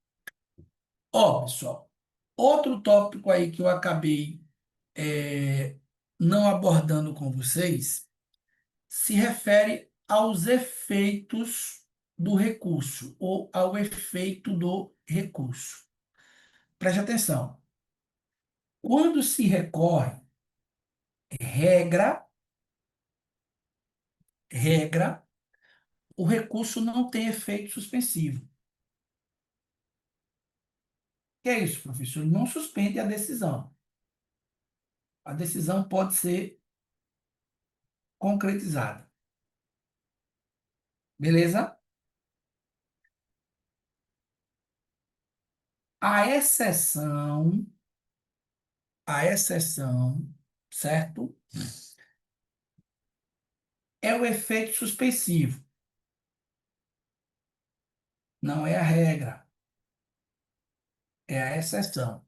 S1: Ó, pessoal, outro tópico aí que eu acabei não abordando com vocês se refere aos efeitos do recurso ou ao efeito do recurso. Preste atenção. Quando se recorre, regra, regra, o recurso não tem efeito suspensivo. O que é isso, professor? Não suspende a decisão. A decisão pode ser concretizada. Beleza? A exceção, a exceção, certo? É o efeito suspensivo, não é a regra, é a exceção.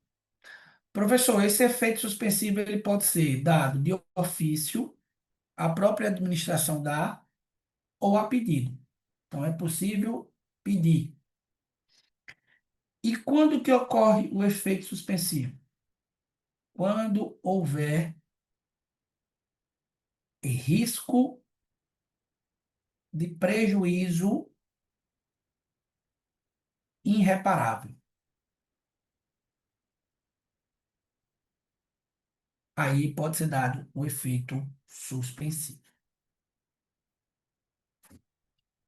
S1: Professor, esse efeito suspensivo ele pode ser dado de ofício, a própria administração dá, ou a pedido. Então, é possível pedir. E quando que ocorre o efeito suspensivo? Quando houver risco de prejuízo irreparável. Aí pode ser dado o efeito suspensivo.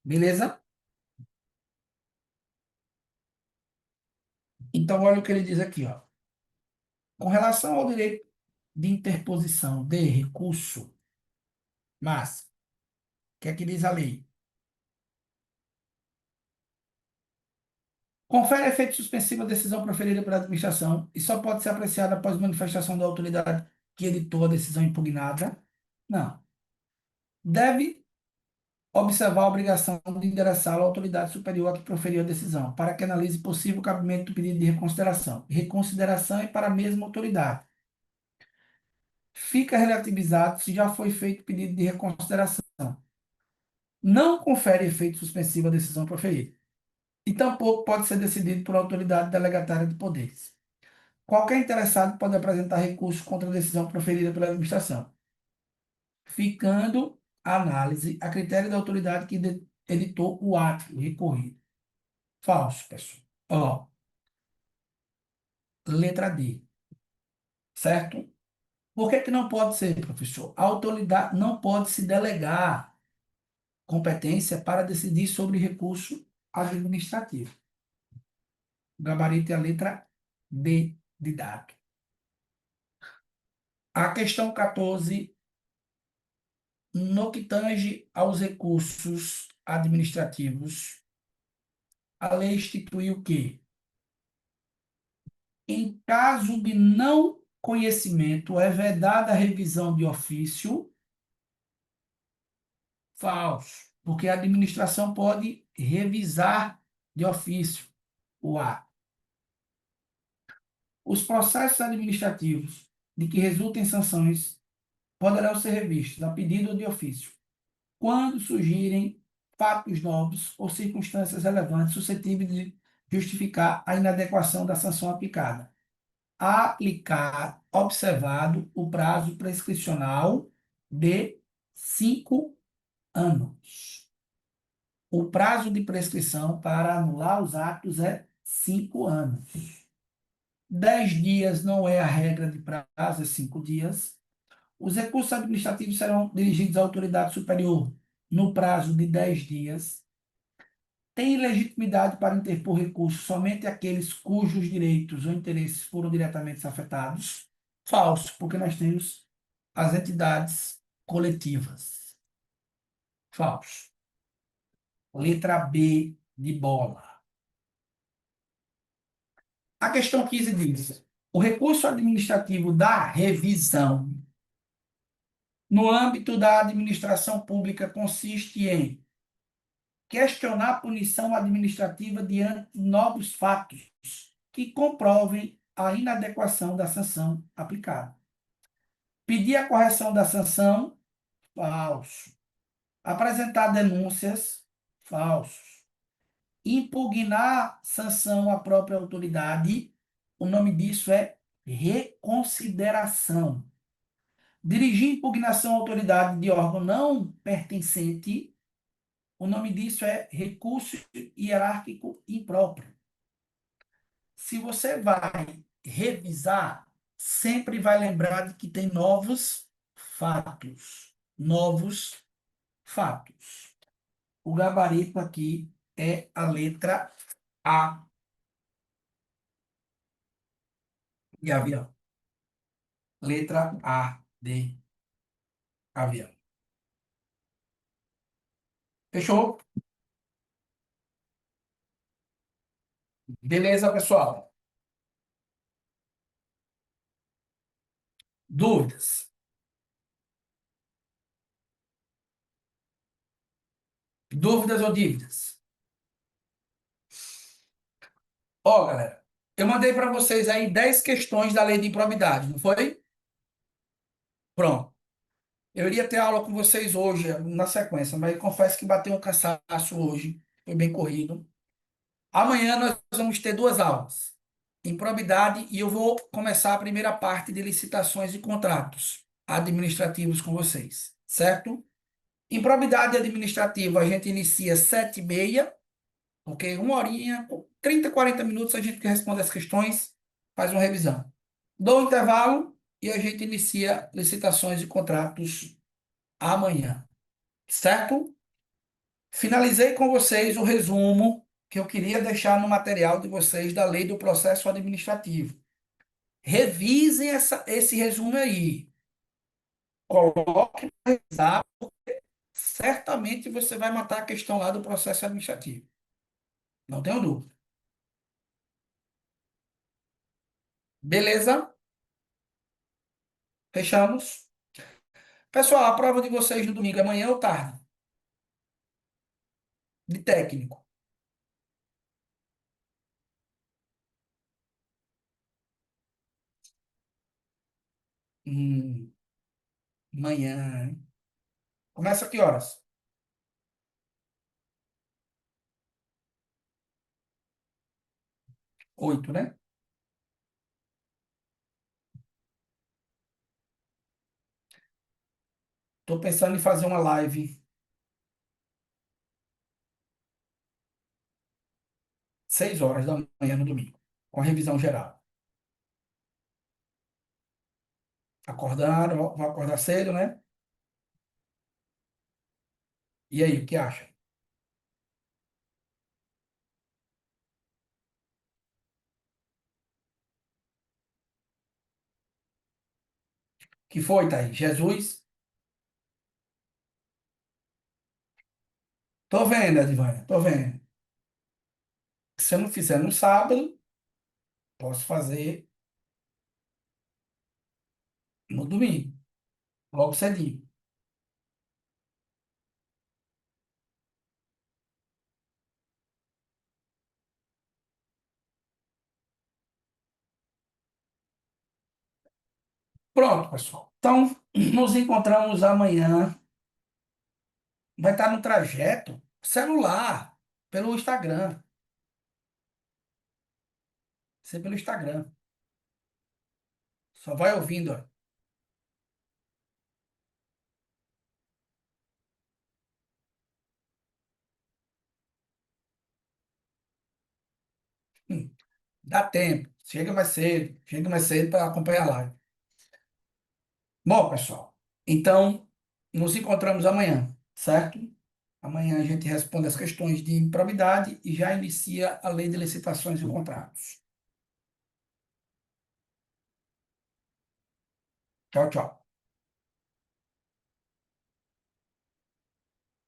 S1: Beleza? Então, olha o que ele diz aqui, ó. Com relação ao direito de interposição de recurso, mas, o que é que diz a lei? Confere efeito suspensivo à decisão proferida pela administração e só pode ser apreciada após manifestação da autoridade que editou a decisão impugnada. Não. Deve observar a obrigação de endereçá-lo à autoridade superior a que proferiu a decisão, para que analise possível cabimento do pedido de reconsideração. Reconsideração é para a mesma autoridade. Fica relativizado se já foi feito pedido de reconsideração. Não confere efeito suspensivo à decisão proferida. E tampouco pode ser decidido por autoridade delegatária de poderes. Qualquer interessado pode apresentar recurso contra a decisão proferida pela administração, ficando a análise a critério da autoridade que editou o ato recorrido. Falso, pessoal. Ó, letra D, certo? Por que que não pode ser, professor? A autoridade não pode se delegar competência para decidir sobre recurso administrativo. O gabarito é a letra D de dado. A questão 14, no que tange aos recursos administrativos, a lei instituiu que, em caso de não conhecimento, é vedada a revisão de ofício. Falso, porque a administração pode revisar de ofício o ato. Os processos administrativos de que resultem sanções poderão ser revistos a pedido ou de ofício, quando surgirem fatos novos ou circunstâncias relevantes suscetíveis de justificar a inadequação da sanção aplicada. Observado o prazo prescricional de 5 anos. O prazo de prescrição para anular os atos é 5 anos. 10 dias não é a regra de prazo, é 5 dias. Os recursos administrativos serão dirigidos à autoridade superior no prazo de 10 dias. Tem legitimidade para interpor recurso somente aqueles cujos direitos ou interesses foram diretamente afetados. Falso, porque nós temos as entidades coletivas. Falso. Letra B de bola. A questão 15 diz: o recurso administrativo da revisão no âmbito da administração pública consiste em questionar a punição administrativa diante de novos fatos que comprovem a inadequação da sanção aplicada. Pedir a correção da sanção, falso. Apresentar denúncias, falsos. Impugnar sanção à própria autoridade, o nome disso é reconsideração. Dirigir impugnação à autoridade de órgão não pertencente, o nome disso é recurso hierárquico impróprio. Se você vai revisar, sempre vai lembrar de que tem novos fatos. Novos fatos. O gabarito aqui é a letra A de avião. Letra A de avião. Fechou? Beleza, pessoal? Dúvidas? Dúvidas ou dívidas? Ó, galera, eu mandei para vocês aí 10 questões da lei de improbidade, não foi? Pronto. Eu iria ter aula com vocês hoje, na sequência, mas confesso que bateu um cansaço hoje. Foi bem corrido. Amanhã nós vamos ter duas aulas. Improbidade, e eu vou começar a primeira parte de licitações e contratos administrativos com vocês, certo? Improbidade administrativa a gente inicia às 7h30, ok? Uma horinha, 30, 40 minutos a gente responde as questões, faz uma revisão. Dou um intervalo e a gente inicia licitações e contratos amanhã, certo? Finalizei com vocês o resumo que eu queria deixar no material de vocês da Lei do Processo Administrativo. Revisem esse resumo aí. Coloque para revisar, certamente você vai matar a questão lá do processo administrativo. Não tenho dúvida. Beleza? Fechamos? Pessoal, a prova de vocês no domingo, é amanhã ou tarde? De técnico. Hum, Amanhã, hein? Começa a que horas? 8, né? Estou pensando em fazer uma live 6 horas da manhã no domingo, com a revisão geral. Acordaram, vão acordar cedo, né? E aí, o que acha? Que foi, Thaís? Jesus? Tô vendo, Edivânia, tô vendo. Se eu não fizer no sábado, posso fazer no domingo, logo cedinho. Pronto, pessoal. Então, nos encontramos amanhã. Vai estar no trajeto celular, pelo Instagram. Ser pelo Instagram. Só vai ouvindo, ó. Hum, Dá tempo. Chega mais cedo para acompanhar a live. Bom, pessoal, então nos encontramos amanhã, certo? Amanhã a gente responde as questões de improbidade e já inicia a lei de licitações e contratos. Tchau, tchau.